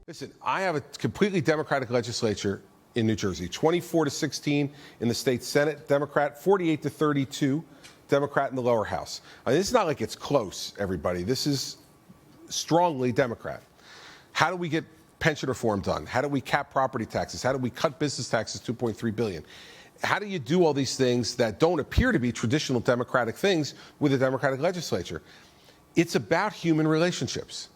Listen, I have a completely Democratic legislature in New Jersey, 24-16 in the state Senate, Democrat, 48-32, Democrat in the lower house. I mean, this is not like it's close, everybody. This is strongly Democrat. How do we get pension reform done? How do we cap property taxes? How do we cut business taxes $2.3 billion? How do you do all these things that don't appear to be traditional Democratic things with a Democratic legislature? It's about human relationships.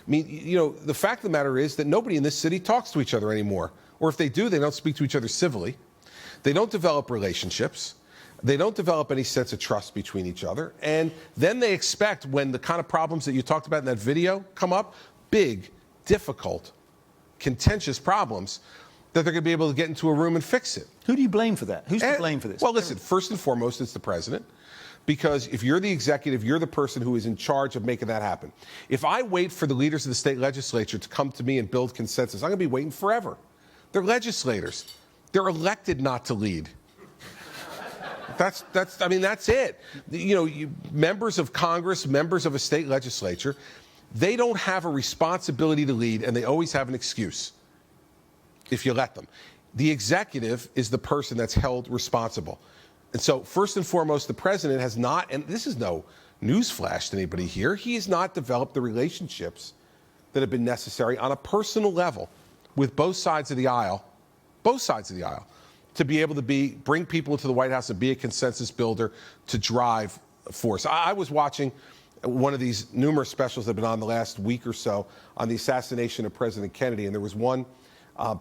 I mean, you know, the fact of the matter is that nobody in this city talks to each other anymore. Or if they do, they don't speak to each other civilly. They don't develop relationships. They don't develop any sense of trust between each other. And then they expect, when the kind of problems that you talked about in that video come up, big, difficult, contentious problems, that they're going to be able to get into a room and fix it. Who do you blame for that? Who's to blame for this? Well, listen, first and foremost, it's the president. Because if you're the executive, you're the person who is in charge of making that happen. If I wait for the leaders of the state legislature to come to me and build consensus, I'm going to be waiting forever. They're legislators. They're elected not to lead. That's it. You know, members of Congress, members of a state legislature, they don't have a responsibility to lead, and they always have an excuse if you let them. The executive is the person that's held responsible. And so, first and foremost, the president has not, and this is no newsflash to anybody here, he has not developed the relationships that have been necessary on a personal level with both sides of the aisle, to be able to bring people into the White House and be a consensus builder to drive force. I was watching one of these numerous specials that have been on the last week or so on the assassination of President Kennedy, and there was one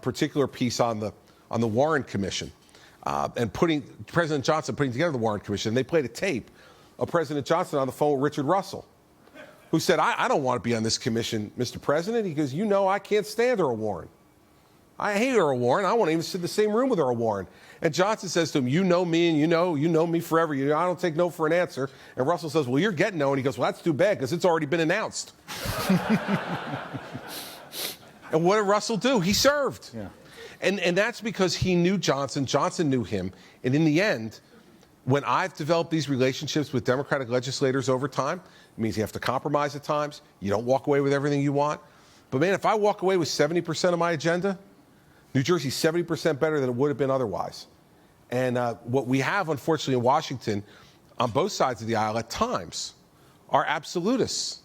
particular piece on the Warren Commission. And President Johnson putting together the Warren Commission. And they played a tape of President Johnson on the phone with Richard Russell, who said, I don't want to be on this commission, Mr. President. He goes, you know, I can't stand Earl Warren. I hate Earl Warren. I won't even sit in the same room with Earl Warren. And Johnson says to him, you know me, and you know me forever. I don't take no for an answer. And Russell says, well, you're getting no. And he goes, well, that's too bad, because it's already been announced. And what did Russell do? He served. Yeah. And that's because he knew Johnson. Johnson knew him. And in the end, when I've developed these relationships with Democratic legislators over time, it means you have to compromise at times. You don't walk away with everything you want. But, man, if I walk away with 70% of my agenda, New Jersey's 70% better than it would have been otherwise. And what we have, unfortunately, in Washington, on both sides of the aisle at times, are absolutists.